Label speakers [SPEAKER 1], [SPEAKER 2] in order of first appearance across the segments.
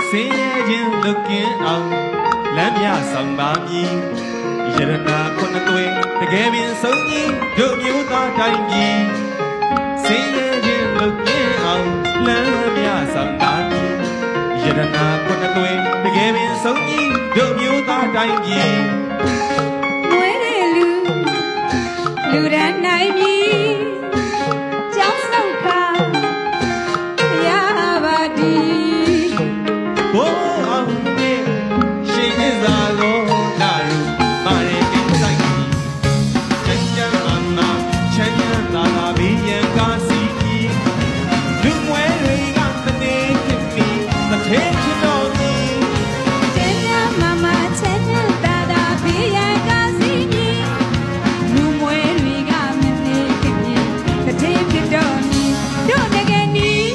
[SPEAKER 1] ဆင်းရဲခြင်းလွတ်ကင်းအောင်လမ်းမြဆောင်ပါမည်ယရနာခုနှစ်သွေးတကယ်ပင်ဆုံးကြီးတို့မျိုးသားတိုင်းပြည်ဆင်းရဲခြင်းလွတ်ကင်းအောင်လမ်းမြဆောင်ပါမည်ယရနာခုနှစ်သွေးတကယ်ပင်ဆုံးကြီးတို့မျိုးသားတိုင်းပြည်
[SPEAKER 2] မွေးတဲ့လူရန်နိုင်ပြီကြောင်းဆောင်ခါရပါဒီ
[SPEAKER 1] ဘိုးအောင်မြေရှင်ရစာတော်လာရူမာရဲကိဆိုင်ကြီးချမ်းချမ်းမမချမ်းချမ်းသာသာဘေးရန်ကားစီကြီးလူမွဲတွေကမနေဖြစ်ပြီးမထေချင်တော်ကြီး
[SPEAKER 2] ချမ်းချမ်းမမချမ်းချမ်းသာသာဘေးရန်ကားစီကြီးလူမွဲတွေကမနေဖြစ်ပြီးမထေဖြစ်တော်ကြီးတို့တကယ်နီး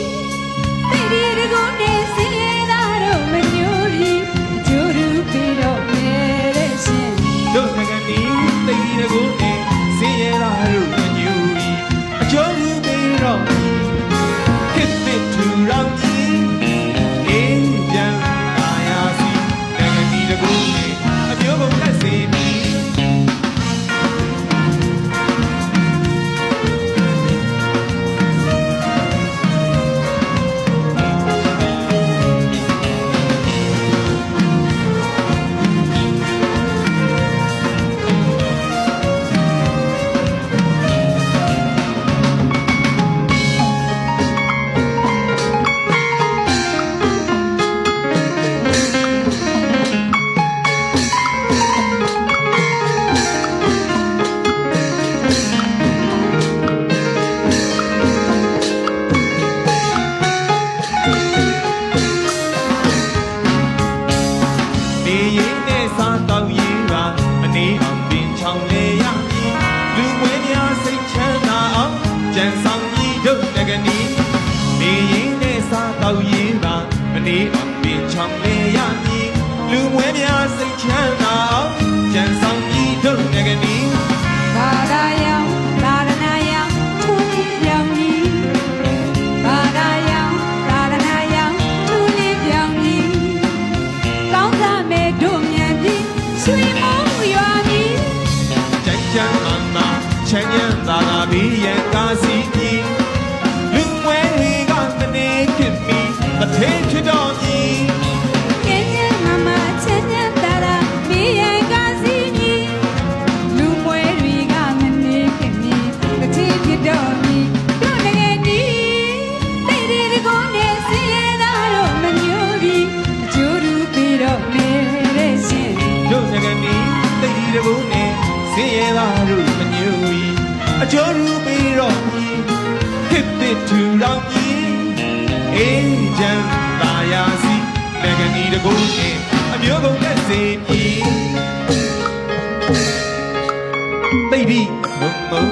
[SPEAKER 2] သိဒီတကုန်းနဲ့စင်ရသားတို့မညိုရီအကျိုးရူပြီးတော့နေတဲ့ရှင်
[SPEAKER 1] တို့ငကနေသိဒီတကုန်းနဲ့စင်ရသားတို့မညိုရီအကျိုးရူပြီးတော့ခစ်သစ်ထူတော်ကြီးအေးကြံပါရစီငကနေတကုန်းနဲ့အမျိုးကုန်လက်စီပြီးအကျိုးရူပြီးတော့ခစ်သစ်ထူတော်ကြီးအေးချမ်းသာယာစီငကနေတကုန်းနဲ့အမျိုးကုန်လက်စီပြီးသိပြီဘုံဘုံ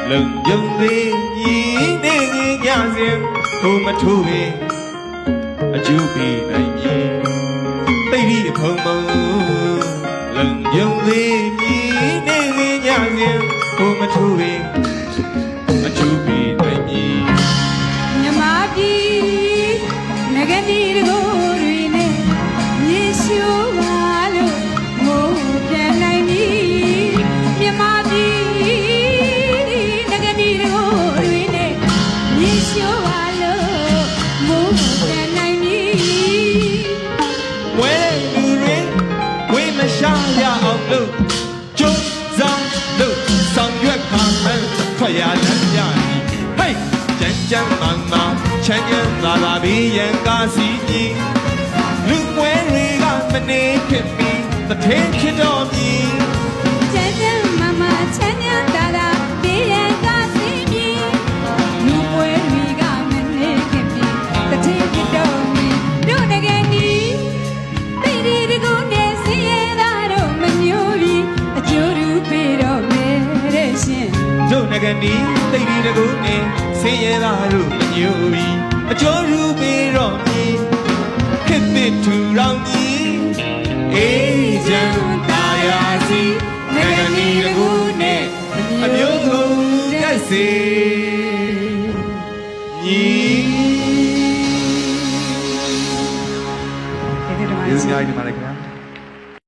[SPEAKER 1] လုံယုံသေးကြီးနေညစဉ်ဘုံမထူပဲအကျိုးပြီးနိုင်ပြီသိပြီဘုံဘုံလုံယုံသေးကြီးနေညစဉ်ဘုံမထူပဲအကျိုးပြီးနိုင်ပြီ
[SPEAKER 2] မြမပြည်ငကနေတကုန်းတွေနဲ့မြေရှိုးပါလို့မိုးပြန်နိုင်ပြီမြမပြည်ငကနေတကုန်းတွေနဲ့မြေရှိုးပါလို့မိုးပြန်နိုင်ပြီ
[SPEAKER 1] ဝဲလူတွေဝေးမရှာရအောင်လို့ကျုံစားလို့ဆောင်ရွက်ပါမယ်ထွက်ရလမ်းပြဟေးကြမ်းကြမ်းမှန်မှချမ်းချမ်းသာသာပြီးရန်ကားစီကြီးလူကွဲတွေကမနေဖြစ်ပြီးတထေးဖြစ်တော်မူ
[SPEAKER 2] ချမ်းချမ်းမမချမ်းချမ်းသာသာပြီးရန်ကားစီကြီးလူကွဲတွေကမနေဖြစ်ပြီးတထေးဖြစ်တော်မူတို့တကယ်နီးသိဒီတကုန်းနဲ့စင်ရသားတို့မညိုပြီးအကျိုးရူပြီးတော့မယ်တဲ့ရှင်
[SPEAKER 1] တို့ငကနေသိဒီတကုန်းနဲ့စင်ရသားတို့မညိုပြီးအကျိုးရူပြီးတော့မည်ခစ်သစ်ထူတော်မူအေးချမ်းသာယာစီငကနေတကုန်းနဲ့အမျိုးကုန်လက်စီညီ ကျေးဇူးအများကြီးတင်ပါတယ်ခင်ဗျာ